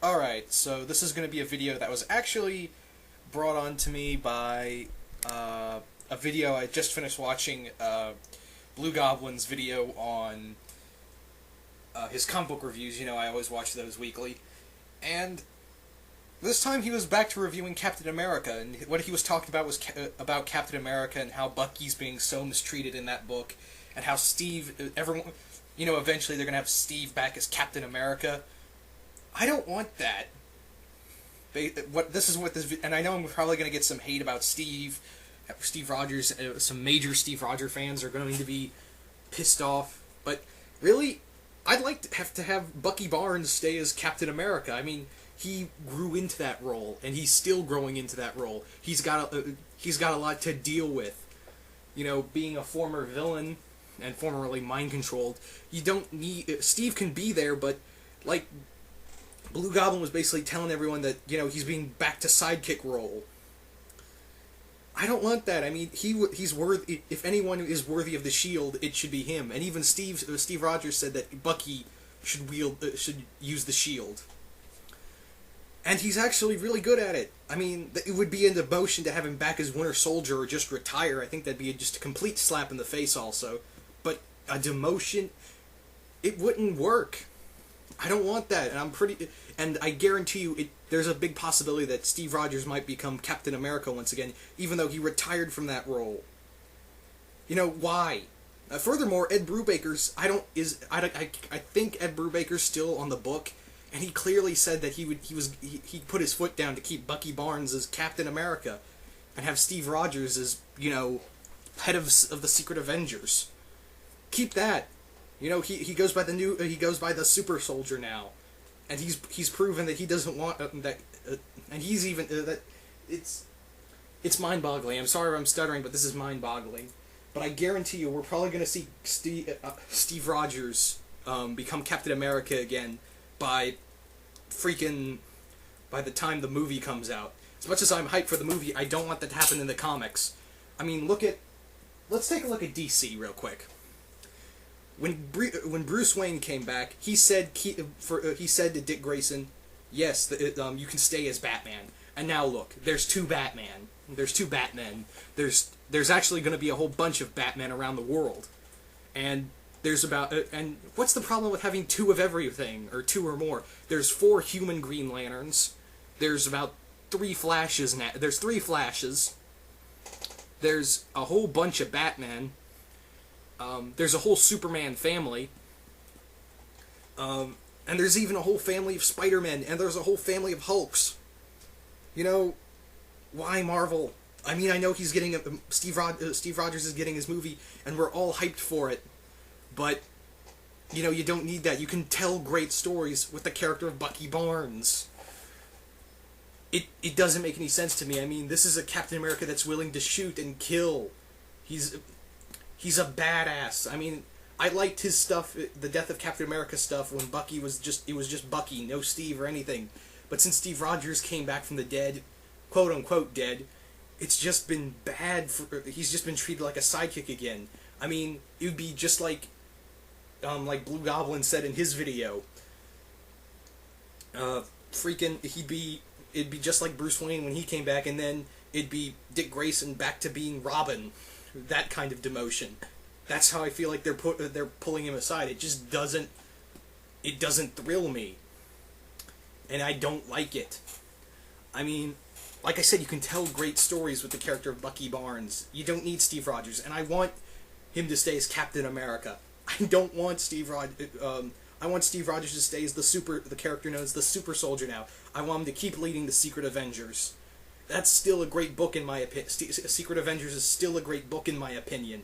Alright, so this is going to be a video that was actually brought on to me by a video I just finished watching, Blue Goblin's video on his comic book reviews. You know, I always watch those weekly. And this time he was back to reviewing Captain America, and what he was talking about was about Captain America and how Bucky's being so mistreated in that book, and how Steve, everyone, you know, eventually they're going to have Steve back as Captain America. I don't want that. And I know I'm probably going to get some hate about Steve Rogers. Some major Steve Rogers fans are going to be pissed off. But really, I'd like to have Bucky Barnes stay as Captain America. I mean, he grew into that role, and he's still growing into that role. He's got a lot to deal with. You know, being a former villain and formerly mind controlled. You don't need Steve can be there, but like, Blue Goblin was basically telling everyone that, you know, he's being back to sidekick role. I don't want that. I mean, he's worthy. If anyone is worthy of the shield, it should be him. And even Steve Rogers said that Bucky should use the shield. And he's actually really good at it. I mean, it would be a demotion to have him back as Winter Soldier or just retire. I think that'd be just a complete slap in the face also. But a demotion, it wouldn't work. I don't want that, and I guarantee you, there's a big possibility that Steve Rogers might become Captain America once again, even though he retired from that role. You know, why? Furthermore, Ed Brubaker's, I think Ed Brubaker's still on the book, and he clearly said that he put his foot down to keep Bucky Barnes as Captain America, and have Steve Rogers as, you know, head of the Secret Avengers. Keep that. You know, he goes by the Super Soldier now, and he's proven that he doesn't want that, and he's even that it's mind-boggling. I'm sorry if I'm stuttering, but this is mind-boggling. But I guarantee you, we're probably going to see Steve Rogers become Captain America again by the time the movie comes out. As much as I'm hyped for the movie, I don't want that to happen in the comics. I mean, let's take a look at DC real quick. When Bruce Wayne came back, he said to Dick Grayson, "Yes, you can stay as Batman." And now look, there's two Batman. There's two Batmen. There's actually going to be a whole bunch of Batman around the world, and and what's the problem with having two of everything, or two or more? There's 4 human Green Lanterns. There's about 3 Flashes now. There's 3 Flashes. There's a whole bunch of Batman. There's a whole Superman family, and there's even a whole family of Spider-Men, and there's a whole family of Hulks. You know, why Marvel? I mean, I know he's getting Steve Rogers is getting his movie, and we're all hyped for it, but you know, you don't need that. You can tell great stories with the character of Bucky Barnes. It doesn't make any sense to me. I mean, this is a Captain America that's willing to shoot and kill. He's a badass. I mean, I liked his stuff, the Death of Captain America stuff, when Bucky was just Bucky, no Steve or anything. But since Steve Rogers came back from the dead, quote unquote dead, it's just been bad. He's just been treated like a sidekick again. I mean, it would be just like Blue Goblin said in his video. It'd be just like Bruce Wayne when he came back, and then it'd be Dick Grayson back to being Robin. That kind of demotion. That's how I feel like they're pulling him aside. It just doesn't thrill me, and I don't like it. I mean, like I said, you can tell great stories with the character of Bucky Barnes. You don't need Steve Rogers, and I want him to stay as Captain America. I don't want I want Steve Rogers to stay as the character known as the Super Soldier now. I want him to keep leading the Secret Avengers. That's still a great book in my opinion. Secret Avengers is still a great book in my opinion.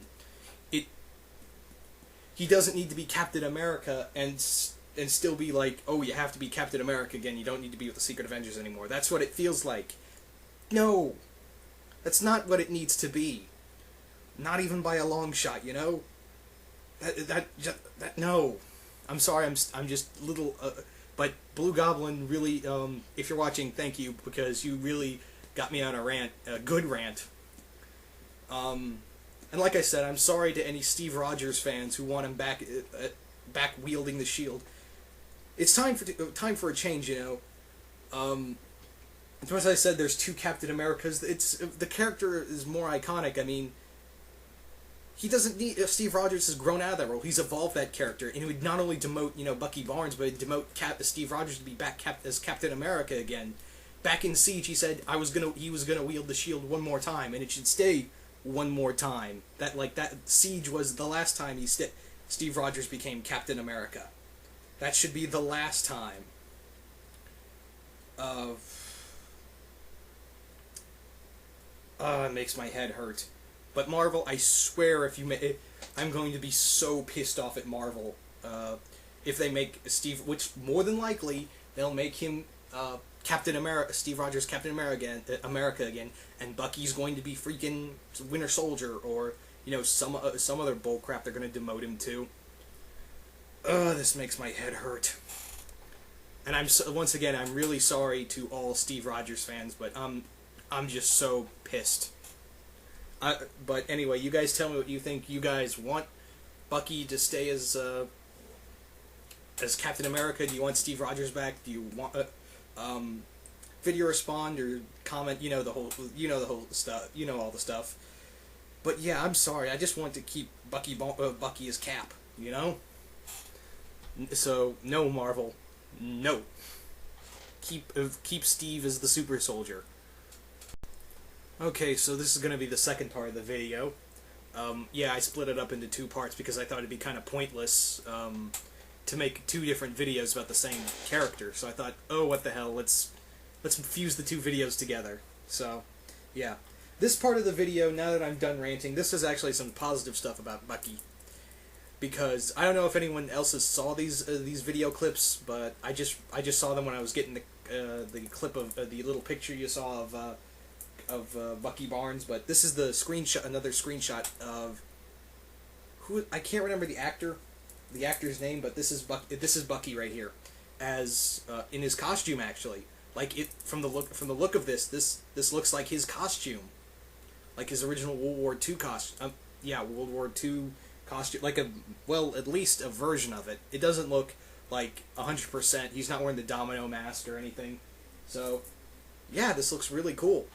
He doesn't need to be Captain America and still be like, oh, you have to be Captain America again. You don't need to be with the Secret Avengers anymore. That's what it feels like. No, that's not what it needs to be. Not even by a long shot, you know. No. I'm sorry. I'm just little. But Blue Goblin really. If you're watching, thank you, because you really got me on a good rant. And like I said, I'm sorry to any Steve Rogers fans who want him back wielding the shield. it's time for a change. As I said, there's two Captain Americas. The character is more iconic. I mean, he doesn't need. Steve Rogers has grown out of that role. He's evolved that character, and he would not only demote Bucky Barnes, but he'd demote Steve Rogers to be back as Captain America again. Back in Siege, he said he was gonna wield the shield one more time, and it should stay one more time. That Siege was the last time Steve Rogers became Captain America. That should be the last time. It makes my head hurt. But Marvel, I swear, I'm going to be so pissed off at Marvel if they make Steve, which more than likely they'll make him Captain America, Steve Rogers Captain America again, and Bucky's going to be freaking Winter Soldier, or some other bullcrap they're going to demote him to. This makes my head hurt. And once again, I'm really sorry to all Steve Rogers fans, but I'm just so pissed. But anyway, you guys tell me what you think. You guys want Bucky to stay as Captain America? Do you want Steve Rogers back? Do you want video respond or comment? The whole stuff. All the stuff. But yeah, I'm sorry. I just want to keep Bucky as Cap. So no, Marvel, no. Keep Steve as the super soldier. Okay, so this is going to be the second part of the video. Yeah, I split it up into two parts because I thought it'd be kind of pointless to make two different videos about the same character. So I thought, oh, what the hell, let's fuse the two videos together. So, yeah. This part of the video, now that I'm done ranting, this is actually some positive stuff about Bucky. Because I don't know if anyone else saw these video clips, but I just saw them when I was getting the clip of the little picture you saw of Bucky Barnes. But this is the another screenshot of who, I can't remember the actor's name, but this is Bucky right here, as in his costume actually. From the look of this looks like his costume, like his original World War II costume. World War II costume, at least a version of it. It doesn't look like 100%. He's not wearing the domino mask or anything. So, yeah, this looks really cool.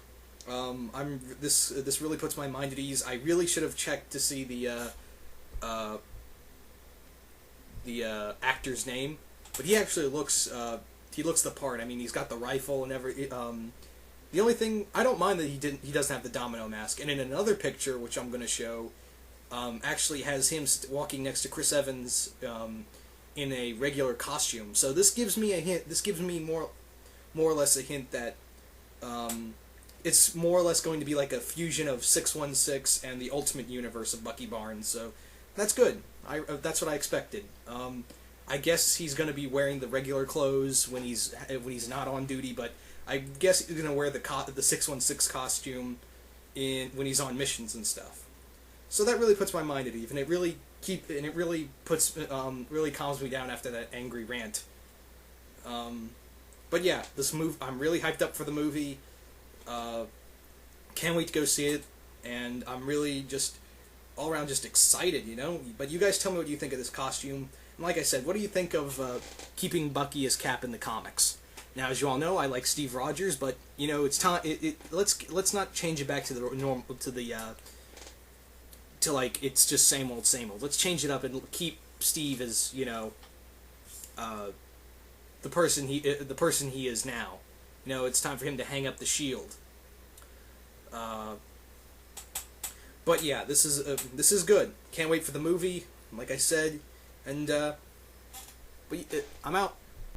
This really puts my mind at ease. I really should have checked to see the actor's name, but he actually looks the part. I mean, he's got the rifle and the only thing I don't mind that he doesn't have the domino mask. And in another picture, which I'm going to show, actually has him walking next to Chris Evans in a regular costume. So this gives me a hint. This gives me more or less a hint that it's more or less going to be like a fusion of 616 and the Ultimate Universe of Bucky Barnes. So that's good. That's what I expected. I guess he's going to be wearing the regular clothes when he's not on duty, but I guess he's going to wear the 616 costume when he's on missions and stuff. So that really puts my mind at ease, and it really calms me down after that angry rant. But yeah, I'm really hyped up for the movie. Can't wait to go see it, and I'm really just all around just excited, But you guys tell me what you think of this costume. And like I said, what do you think of keeping Bucky as Cap in the comics? Now, as you all know, I like Steve Rogers, but it's time. Let's not change it back to the normal to like it's just same old, same old. Let's change it up and keep Steve as the person he is now. It's time for him to hang up the shield. But yeah, this is good. Can't wait for the movie. Like I said, and I'm out.